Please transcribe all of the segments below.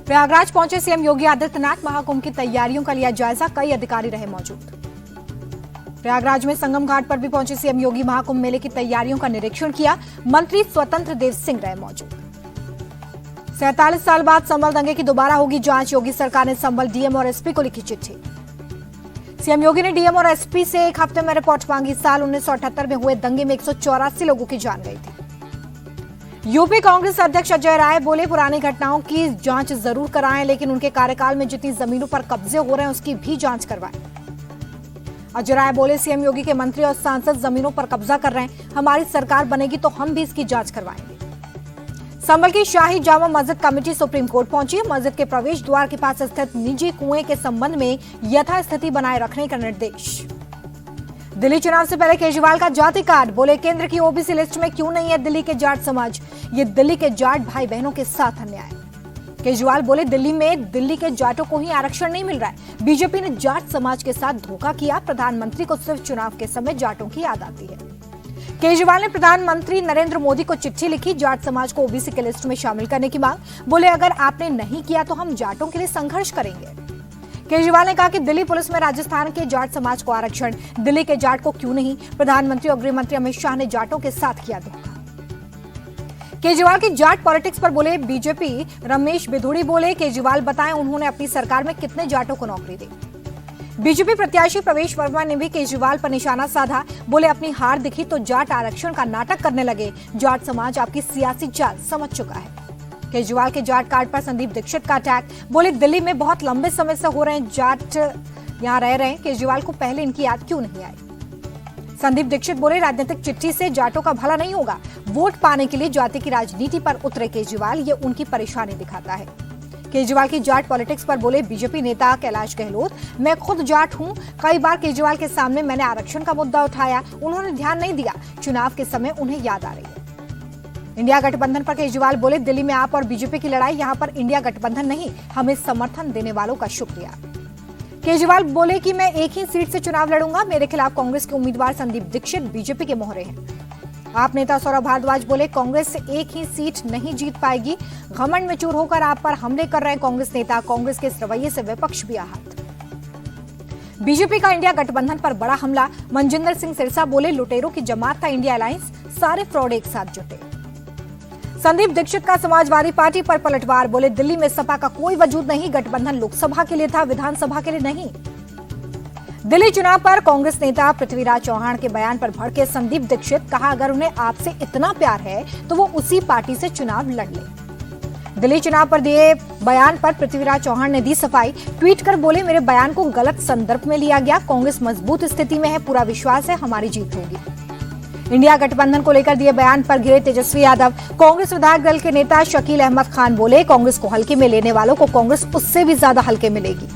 प्रयागराज पहुंचे सीएम योगी आदित्यनाथ, महाकुंभ की तैयारियों का लिया जायजा, कई अधिकारी रहे मौजूद। प्रयागराज में संगम घाट पर भी पहुंचे सीएम योगी, महाकुंभ मेले की तैयारियों का निरीक्षण किया, मंत्री स्वतंत्र देव सिंह रहे मौजूद। 47 साल बाद संभल दंगे की दोबारा होगी जांच, योगी सरकार ने संभल डीएम और एसपी को लिखी चिट्ठी। सीएम योगी ने डीएम और एसपी से 1 हफ्ते में रिपोर्ट मांगी। साल 1978 में हुए दंगे में 184 लोगों की जान गई थी। यूपी कांग्रेस अध्यक्ष अजय राय बोले, पुरानी घटनाओं की जांच जरूर कराएं, लेकिन उनके कार्यकाल में जितनी जमीनों पर कब्जे हो रहे हैं उसकी भी जांच करवाएं। अजय राय बोले, सीएम योगी के मंत्री और सांसद जमीनों पर कब्जा कर रहे हैं, हमारी सरकार बनेगी तो हम भी इसकी जांच करवाएंगे। संभल की शाही Jama Masjid committee supreme court पहुंची, मस्जिद के प्रवेश द्वार के पास स्थित निजी कुएं के संबंध में यथास्थिति बनाए रखने का निर्देश। दिल्ली चुनाव से पहले केजरीवाल का जाति कार्ड, बोले केंद्र की ओबीसी लिस्ट में क्यों नहीं है दिल्ली के जाट समाज, ये दिल्ली के जाट भाई बहनों के साथ अन्याय। केजरीवाल बोले, दिल्ली में दिल्ली के जाटों को ही आरक्षण नहीं मिल रहा है, बीजेपी ने जाट समाज के साथ धोखा किया, प्रधानमंत्री को सिर्फ चुनाव के समय जाटों की याद आती है। केजरीवाल ने प्रधानमंत्री नरेंद्र मोदी को चिट्ठी लिखी, जाट समाज को ओबीसी की लिस्ट में शामिल करने की मांग, बोले अगर आपने नहीं किया तो हम जाटों के लिए संघर्ष करेंगे। केजरीवाल ने कहा कि दिल्ली पुलिस में राजस्थान के जाट समाज को आरक्षण, दिल्ली के जाट को क्यों नहीं, प्रधानमंत्री और गृह मंत्री अमित शाह ने जाटों के साथ किया धोखा। केजरीवाल की जाट पॉलिटिक्स पर बोले बीजेपी रमेश बिधूड़ी, बोले केजरीवाल बताएं उन्होंने अपनी सरकार में कितने जाटों को नौकरी दी। बीजेपी प्रत्याशी प्रवेश वर्मा ने भी केजरीवाल पर निशाना साधा, बोले अपनी हार दिखी तो जाट आरक्षण का नाटक करने लगे, जाट समाज आपकी सियासी चाल समझ चुका है। केजरीवाल के जाट कार्ड पर संदीप दीक्षित का अटैक, बोले दिल्ली में बहुत लंबे समय से हो रहे हैं जाट यहां रह रहे हैं, केजरीवाल को पहले इनकी याद क्यों नहीं आई। संदीप दीक्षित बोले राजनीतिक चिट्ठी से जाटों का भला नहीं होगा, वोट पाने के लिए जाति की राजनीति पर उतरे केजरीवाल, ये उनकी परेशानी दिखाता है। केजरीवाल की जाट पॉलिटिक्स पर बोले बीजेपी नेता कैलाश गहलोत, मैं खुद जाट हूं, कई बार केजरीवाल के सामने मैंने आरक्षण का मुद्दा उठाया, उन्होंने ध्यान नहीं दिया, चुनाव के समय उन्हें याद आ रही है। इंडिया गठबंधन पर केजरीवाल बोले, दिल्ली में आप और बीजेपी की लड़ाई, यहां पर इंडिया गठबंधन नहीं, हमें समर्थन देने वालों का शुक्रिया। केजरीवाल बोले कि मैं एक ही सीट से चुनाव लड़ूंगा, मेरे खिलाफ कांग्रेस के उम्मीदवार संदीप दीक्षित बीजेपी के मोहरे हैं। आप नेता सौरभ भारद्वाज बोले, कांग्रेस से एक ही सीट नहीं जीत पाएगी, घमंड में चूर होकर आप पर हमले कर रहे हैं कांग्रेस नेता, कांग्रेस के इस रवैये से विपक्ष भी आहत। बीजेपी का इंडिया गठबंधन पर बड़ा हमला, मनजिंदर सिंह सिरसा बोले लुटेरों की जमात था इंडिया अलायंस, सारे फ्रॉड एक साथ जुटे। संदीप दीक्षित का समाजवादी पार्टी पर पलटवार, बोले दिल्ली में सपा का कोई वजूद नहीं, गठबंधन लोकसभा के लिए था, विधानसभा के लिए नहीं। दिल्ली चुनाव पर कांग्रेस नेता पृथ्वीराज चौहान के बयान पर भड़के संदीप दीक्षित, कहा अगर उन्हें आपसे इतना प्यार है तो वो उसी पार्टी से चुनाव लड़ ले। दिल्ली चुनाव पर दिए बयान पर पृथ्वीराज चौहान ने दी सफाई, ट्वीट कर बोले मेरे बयान को गलत संदर्भ में लिया गया, कांग्रेस मजबूत स्थिति में है, पूरा विश्वास है हमारी जीत होगी। इंडिया गठबंधन को लेकर दिए बयान पर घिरे तेजस्वी यादव, कांग्रेस विधायक दल के नेता शकील अहमद खान बोले कांग्रेस को हल्के में लेने वालों को कांग्रेस उससे भी ज्यादा हल्के में लेगी।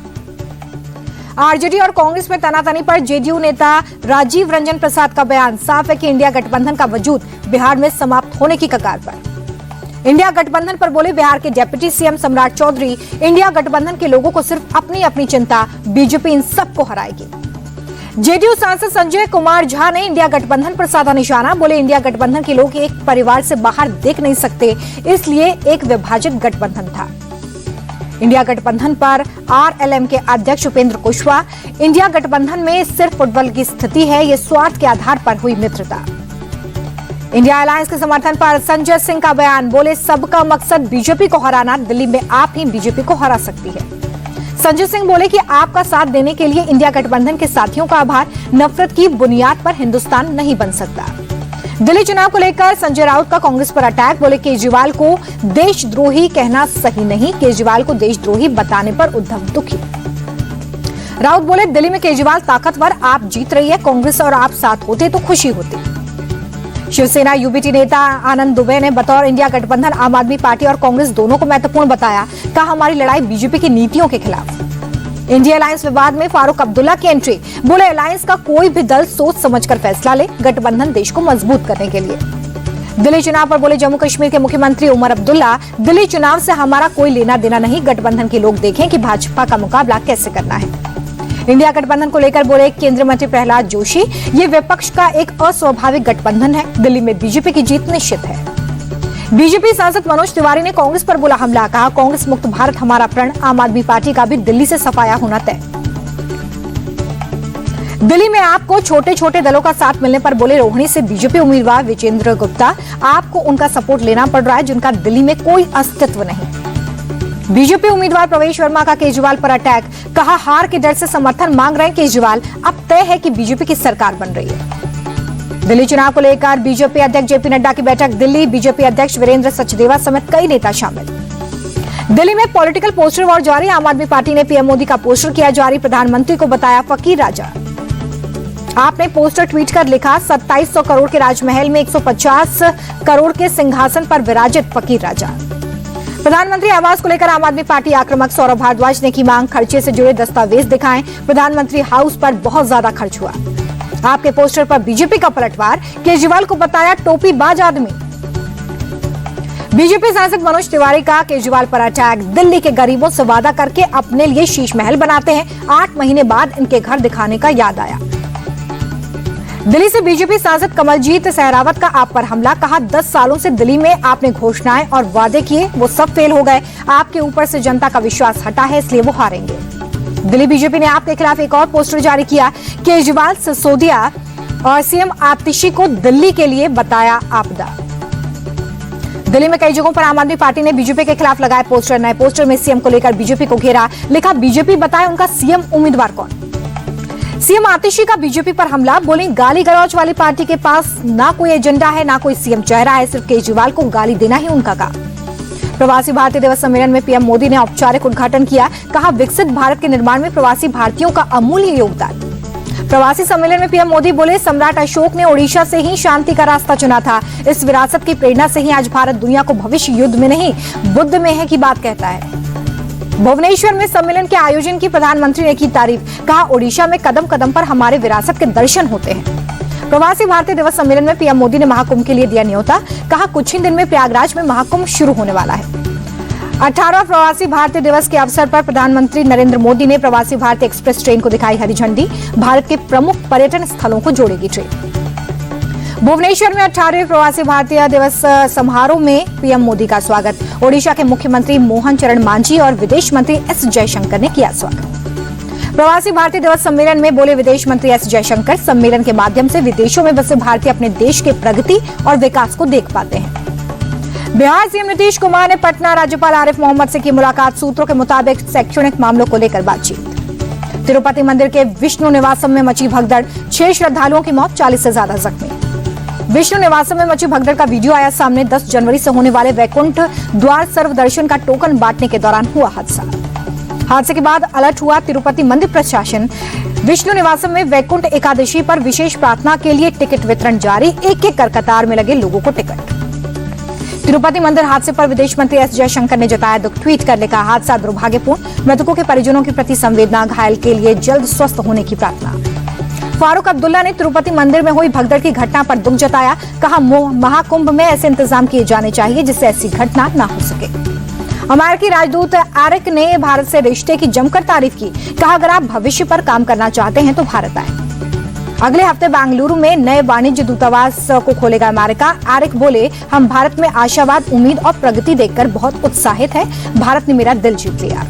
आरजेडी और कांग्रेस में तनातनी पर जेडीयू नेता राजीव रंजन प्रसाद का बयान, साफ है कि इंडिया गठबंधन का वजूद बिहार में समाप्त होने की कगार पर। इंडिया गठबंधन पर बोले बिहार के डिप्टी सीएम सम्राट चौधरी, इंडिया गठबंधन के लोगों को सिर्फ अपनी अपनी चिंता, बीजेपी इन सबको हराएगी। जेडीयू सांसद संजय कुमार झा ने इंडिया गठबंधन पर साधा निशाना, बोले इंडिया गठबंधन के लोग एक परिवार से बाहर देख नहीं सकते, इसलिए एक विभाजित गठबंधन था। इंडिया गठबंधन पर आरएलएम के अध्यक्ष उपेंद्र कुशवाहा, इंडिया गठबंधन में सिर्फ फुटबॉल की स्थिति है, ये स्वार्थ के आधार पर हुई मित्रता। इंडिया अलायंस के समर्थन पर संजय सिंह का बयान, बोले सबका मकसद बीजेपी को हराना, दिल्ली में आप ही बीजेपी को हरा सकती है। संजय सिंह बोले कि आपका साथ देने के लिए इंडिया गठबंधन के साथियों का आभार, नफरत की बुनियाद पर हिंदुस्तान नहीं बन सकता। दिल्ली चुनाव को लेकर संजय राउत का कांग्रेस पर अटैक, बोले केजरीवाल को देशद्रोही कहना सही नहीं, केजरीवाल को देशद्रोही बताने पर उद्धव दुखी। राउत बोले दिल्ली में केजरीवाल ताकतवर, आप जीत रही है, कांग्रेस और आप साथ होते तो खुशी होती। शिवसेना यूबीटी नेता आनंद दुबे ने बतौर इंडिया गठबंधन आम आदमी पार्टी और कांग्रेस दोनों को महत्वपूर्ण बताया, कहा हमारी लड़ाई बीजेपी की नीतियों के खिलाफ। इंडिया अलायंस विवाद में फारूक अब्दुल्ला की एंट्री, बोले अलायंस का कोई भी दल सोच समझकर फैसला ले, गठबंधन देश को मजबूत करने के लिए। दिल्ली चुनाव पर बोले जम्मू कश्मीर के मुख्यमंत्री उमर अब्दुल्ला, दिल्ली चुनाव से हमारा कोई लेना देना नहीं, गठबंधन के लोग देखें कि भाजपा का मुकाबला कैसे करना है। इंडिया गठबंधन को लेकर बोले केंद्रीय मंत्री प्रहलाद जोशी, ये विपक्ष का एक अस्वाभाविक गठबंधन है, दिल्ली में बीजेपी की जीत निश्चित है। बीजेपी सांसद मनोज तिवारी ने कांग्रेस पर बोला हमला, कहा कांग्रेस मुक्त भारत हमारा प्रण, आम आदमी पार्टी का भी दिल्ली से सफाया होना तय। दिल्ली में आपको छोटे छोटे दलों का साथ मिलने पर बोले रोहिणी से बीजेपी उम्मीदवार विजेंद्र गुप्ता, आपको उनका सपोर्ट लेना पड़ रहा है जिनका दिल्ली में कोई अस्तित्व नहीं। बीजेपी उम्मीदवार प्रवेश वर्मा का केजरीवाल पर अटैक, कहा हार के डर से समर्थन मांग रहे हैं केजरीवाल, अब तय है कि बीजेपी की सरकार बन रही है। दिल्ली चुनाव को लेकर बीजेपी अध्यक्ष जेपी नड्डा की बैठक दिल्ली, बीजेपी अध्यक्ष वीरेंद्र सचदेवा समेत कई नेता शामिल। दिल्ली में पॉलिटिकल पोस्टर वॉर जारी, आम आदमी पार्टी ने पीएम मोदी का पोस्टर किया जारी, प्रधानमंत्री को बताया फकीर राजा। आपने पोस्टर ट्वीट कर लिखा 2700 करोड़ के राजमहल में 150 करोड़ के सिंहासन पर विराजित फकीर राजा। प्रधानमंत्री आवास को लेकर आम आदमी पार्टी आक्रामक, सौरभ भारद्वाज ने की मांग, खर्चे से जुड़े दस्तावेज दिखाएं, प्रधानमंत्री हाउस पर बहुत ज्यादा खर्च हुआ। आपके पोस्टर पर बीजेपी का पलटवार, केजरीवाल को बताया टोपीबाज आदमी। बीजेपी सांसद मनोज तिवारी का केजरीवाल पर अटैक, दिल्ली के गरीबों से वादा करके अपने लिए शीश महल बनाते हैं, 8 महीने बाद इनके घर दिखाने का याद आया। दिल्ली से बीजेपी सांसद कमलजीत सहरावत का आप पर हमला, कहा 10 सालों से दिल्ली में आपने घोषणाएं और वादे किए, वो सब फेल हो गए, आपके ऊपर से जनता का विश्वास हटा है, इसलिए वो हारेंगे। दिल्ली बीजेपी ने आपके खिलाफ एक और पोस्टर जारी किया, केजरीवाल, सिसोदिया और सीएम आतिशी को दिल्ली के लिए बताया आपदा। दिल्ली में कई जगहों पर आम आदमी पार्टी ने बीजेपी के खिलाफ लगाए पोस्टर, नए पोस्टर में सीएम को लेकर बीजेपी को घेरा, लिखा बीजेपी बताए उनका सीएम उम्मीदवार कौन। सीएम आतिशी का बीजेपी पर हमला, बोली गाली गलौज वाली पार्टी के पास ना कोई एजेंडा है, ना कोई सीएम चेहरा है, सिर्फ केजरीवाल को गाली देना ही उनका काम। प्रवासी भारतीय दिवस सम्मेलन में पीएम मोदी ने औपचारिक उद्घाटन किया, कहा विकसित भारत के निर्माण में प्रवासी भारतीयों का अमूल्य योगदान। प्रवासी सम्मेलन में पीएम मोदी बोले सम्राट अशोक ने ओडिशा से ही शांति का रास्ता चुना था, इस विरासत की प्रेरणा से ही आज भारत दुनिया को भविष्य युद्ध में नहीं बुद्ध में है की बात कहता है। भुवनेश्वर में सम्मेलन के आयोजन की प्रधानमंत्री ने की तारीफ, कहा ओडिशा में कदम कदम पर हमारे विरासत के दर्शन होते हैं। प्रवासी भारतीय दिवस सम्मेलन में पीएम मोदी ने महाकुंभ के लिए दिया न्योता, कहा कुछ ही दिन में प्रयागराज में महाकुंभ शुरू होने वाला है। 18वां प्रवासी भारतीय दिवस के अवसर पर प्रधानमंत्री नरेंद्र मोदी ने प्रवासी भारतीय एक्सप्रेस ट्रेन को दिखाई हरी झंडी, भारत के प्रमुख पर्यटन स्थलों को जोड़ेगी ट्रेन। भुवनेश्वर में 18वें प्रवासी भारतीय दिवस समारोह में पीएम मोदी का स्वागत, ओडिशा के मुख्यमंत्री मोहन चरण मांझी और विदेश मंत्री एस जयशंकर ने किया स्वागत। प्रवासी भारतीय दिवस सम्मेलन में बोले विदेश मंत्री एस जयशंकर, सम्मेलन के माध्यम से विदेशों में बसे भारतीय अपने देश के प्रगति और विकास को देख पाते हैं। बिहार सीएम नीतीश कुमार ने पटना राज्यपाल आरिफ मोहम्मद से की मुलाकात, सूत्रों के मुताबिक शैक्षणिक मामलों को लेकर बातचीत। तिरुपति मंदिर के विष्णु निवासम में मची भगदड़, 6 श्रद्धालुओं की मौत, 40 से ज्यादा जख्मी। विष्णु निवासम में मची भगदड़ का वीडियो आया सामने, 10 जनवरी से होने वाले वैकुंठ द्वार सर्व दर्शन का टोकन बांटने के दौरान हुआ हादसे के बाद अलर्ट हुआ तिरुपति मंदिर प्रशासन। विष्णु निवासम में वैकुंठ एकादशी पर विशेष प्रार्थना के लिए टिकट वितरण जारी, एक-एक कर कतार में लगे लोगों को टिकट। तिरुपति मंदिर हादसे पर विदेश मंत्री एस जयशंकर ने जताया दुख, ट्वीट कर लिखा हादसा दुर्भाग्यपूर्ण, मृतकों के परिजनों के प्रति संवेदना, घायल के लिए जल्द स्वस्थ होने की प्रार्थना। फारूक अब्दुल्ला ने तिरुपति मंदिर में हुई भगदड़ की घटना पर दुख जताया, कहा महाकुंभ में ऐसे इंतजाम किए जाने चाहिए जिससे ऐसी घटना न हो सके। अमेरिकी राजदूत एरिक ने भारत से रिश्ते की जमकर तारीफ की, कहा अगर आप भविष्य पर काम करना चाहते हैं तो भारत आए। अगले हफ्ते बेंगलुरु में नए वाणिज्य दूतावास को खोलेगा अमेरिका। एरिक बोले हम भारत में आशावाद, उम्मीद और प्रगति देखकर बहुत उत्साहित है, भारत ने मेरा दिल जीत लिया।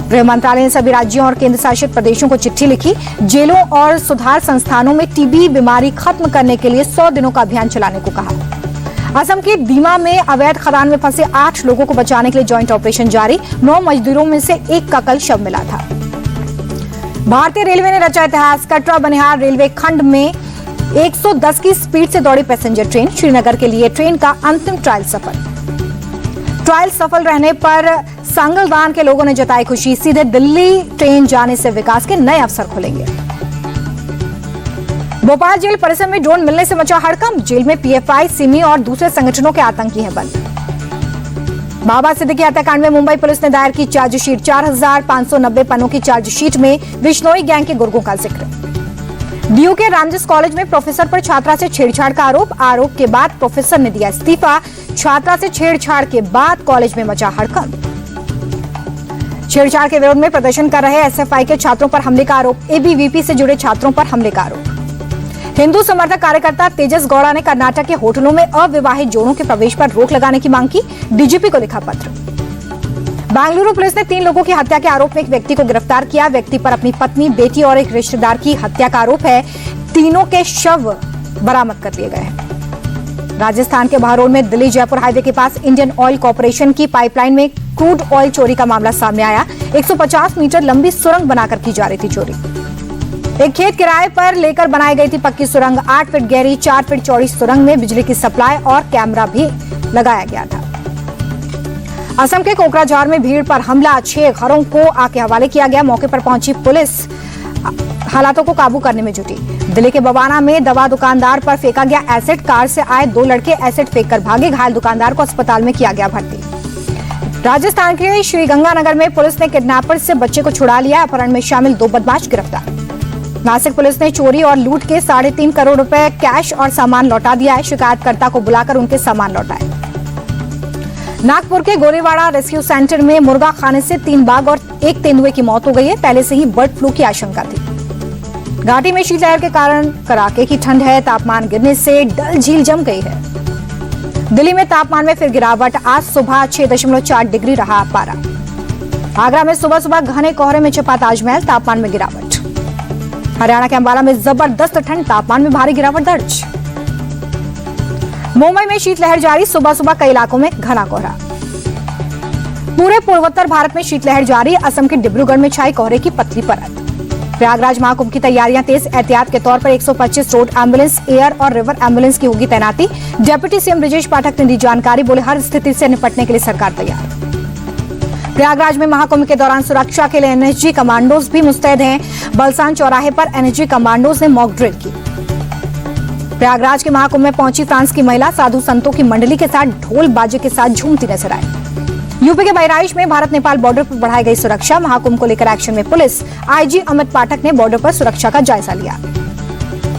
गृह मंत्रालय ने सभी राज्यों और केंद्र शासित प्रदेशों को चिट्ठी लिखी, जेलों और सुधार संस्थानों में टीबी बीमारी खत्म करने के लिए 100 दिनों का अभियान चलाने को कहा। असम के दीमा में अवैध खदान में फंसे 8 लोगों को बचाने के लिए ज्वाइंट ऑपरेशन जारी, 9 मजदूरों में से एक का कल शव मिला था। भारतीय रेलवे ने रचा इतिहास, कटरा बनिहाल रेलवे खंड में 110 की स्पीड से दौड़ी पैसेंजर ट्रेन, श्रीनगर के लिए ट्रेन का अंतिम ट्रायल सफल रहने पर सांगलदान के लोगों ने जताई खुशी, सीधे दिल्ली ट्रेन जाने से विकास के नए अवसर खुलेंगे। भोपाल जेल परिसर में ड्रोन मिलने से मचा हड़कंप, जेल में पीएफआई, सिमी और दूसरे संगठनों के आतंकी हैं बंद। बाबा सिद्दीकी हत्याकांड में मुंबई पुलिस ने दायर की चार्जशीट, 4590 पन्नों की चार्जशीट में बिश्नोई गैंग के गुर्गों का जिक्र। डीयू के रामजस कॉलेज में प्रोफेसर पर छात्रा से छेड़छाड़ का आरोप के बाद प्रोफेसर ने दिया इस्तीफा, छात्रा से छेड़छाड़ के बाद कॉलेज में मचा हड़कंप। छेड़छाड़ के विरोध में प्रदर्शन कर रहे एसएफआई के छात्रों पर हमले का आरोप, एबीवीपी से जुड़े छात्रों पर हमले का आरोप। हिंदू समर्थक कार्यकर्ता तेजस गौड़ा ने कर्नाटक के होटलों में अविवाहित जोड़ों के प्रवेश पर रोक लगाने की मांग की। डीजीपी को लिखा पत्र। बेंगलुरु पुलिस ने 3 लोगों की हत्या के आरोप में एक व्यक्ति को गिरफ्तार किया। व्यक्ति पर अपनी पत्नी, बेटी और एक रिश्तेदार की हत्या का आरोप है। तीनों के शव बरामद कर लिए गए हैं। राजस्थान के बहरोड में दिल्ली जयपुर हाईवे के पास इंडियन ऑयल कॉर्पोरेशन की पाइपलाइन में क्रूड ऑयल चोरी का मामला सामने आया। 150 मीटर लंबी सुरंग बनाकर की जा रही थी चोरी। एक खेत किराए पर लेकर बनाई गई थी पक्की सुरंग। 8 फीट गहरी 4 फीट चौड़ी सुरंग में बिजली की सप्लाई और कैमरा भी लगाया गया था। असम के कोकराझार में भीड़ पर हमला, 6 घरों को आग के हवाले किया गया। मौके पर पहुंची पुलिस हालातों को काबू करने में जुटी। दिल्ली के बवाना में दवा दुकानदार पर फेंका गया एसिड। कार से आए 2 लड़के एसिड फेंककर भागे। घायल दुकानदार को अस्पताल में किया गया भर्ती। राजस्थान के श्रीगंगानगर में पुलिस ने किडनैपर से बच्चे को छुड़ा लिया। अपहरण में शामिल 2 बदमाश गिरफ्तार। नासिक पुलिस ने चोरी और लूट के 3.5 करोड़ रुपए कैश और सामान लौटा दिया है। शिकायतकर्ता को बुलाकर उनके सामान लौटाए। नागपुर के गोरेवाड़ा रेस्क्यू सेंटर में मुर्गा खाने से 3 बाघ और 1 तेंदुए की मौत हो गई है। पहले से ही बर्ड फ्लू की आशंका थी। घाटी में शीतलहर के कारण कड़ाके की ठंड है। तापमान गिरने से डल झील जम गई है। दिल्ली में तापमान में फिर गिरावट। आज सुबह 6.4 डिग्री रहा पारा। आगरा में सुबह सुबह घने कोहरे में छिपा ताजमहल। तापमान में गिरावट। हरियाणा के अंबाला में जबरदस्त ठंड। तापमान में भारी गिरावट दर्ज। मुंबई में शीतलहर जारी। सुबह सुबह कई इलाकों में घना कोहरा। पूरे पूर्वोत्तर भारत में शीतलहर जारी। असम के डिब्रूगढ़ में छाई कोहरे की पतली परत। प्रयागराज महाकुंभ की तैयारियां तेज। एहतियात के तौर पर 125 रोड एम्बुलेंस, एयर और रिवर एम्बुलेंस की होगी तैनाती। डिप्टी सीएम ब्रजेश पाठक ने दी जानकारी। बोले हर स्थिति से निपटने के लिए सरकार तैयार। प्रयागराज में महाकुंभ के दौरान सुरक्षा के लिए एनएसजी कमांडोज भी मुस्तैद हैं। बलसान चौराहे पर एनएसजी कमांडोज ने मॉक ड्रिल की। प्रयागराज के महाकुंभ में पहुंची फ्रांस की महिला साधु संतों की मंडली के साथ ढोल बाजे के साथ झूमती नजर आई। यूपी के बहराइच में भारत नेपाल बॉर्डर पर बढ़ाई गई सुरक्षा। महाकुंभ को लेकर एक्शन में पुलिस। आईजी अमित पाठक ने बॉर्डर पर सुरक्षा का जायजा लिया।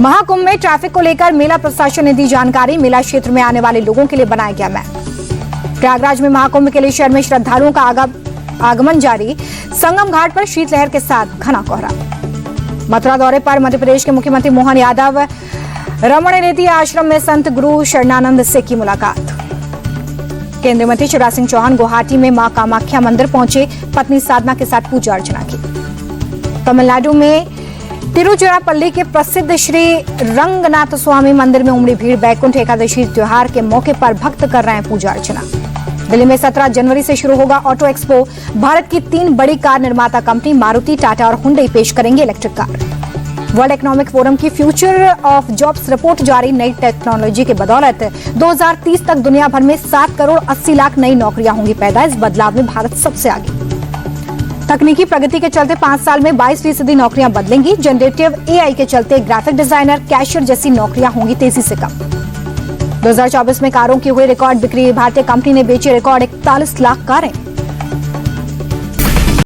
महाकुंभ में ट्रैफिक को लेकर मेला प्रशासन ने दी जानकारी। मेला क्षेत्र में आने वाले लोगों के लिए बनाया गया मैप। प्रयागराज में महाकुंभ के लिए शहर में श्रद्धालुओं का आगमन जारी। संगम घाट पर शीतलहर के साथ घना कोहरा। मथुरा दौरे पर मध्य प्रदेश के मुख्यमंत्री मोहन यादव रमण रेती आश्रम में संत गुरु शरणानंद से की मुलाकात। केंद्रीय मंत्री शिवराज सिंह चौहान गुवाहाटी में मां कामाख्या मंदिर पहुंचे। पत्नी साधना के साथ पूजा अर्चना की। तमिलनाडु में तिरुचिरापल्ली के प्रसिद्ध श्री रंगनाथ स्वामी मंदिर में उमड़ी भीड़। वैकुंठ एकादशी त्योहार के मौके पर भक्त कर रहे हैं पूजा अर्चना। दिल्ली में 17 जनवरी से शुरू होगा ऑटो एक्सपो। भारत की 3 बड़ी कार निर्माता कंपनी मारुति, टाटा और हुंडई पेश करेंगे electric car. World economic forum की फ्यूचर ऑफ जॉब्स रिपोर्ट जारी। नई टेक्नोलॉजी के बदौलत 2030 तक दुनिया भर में 7 करोड़ 80 लाख नई नौकरियां होंगी पैदा। इस बदलाव में भारत सबसे आगे। तकनीकी प्रगति के चलते 5 साल में 22% नौकरियां बदलेंगी। जनरेटिव एआई के चलते ग्राफिक डिजाइनर, कैशियर जैसी नौकरियां होंगी तेजी से कम। 2024 में कारों की हुई रिकॉर्ड बिक्री। भारतीय कंपनी ने बेची रिकॉर्ड 41 लाख कारें।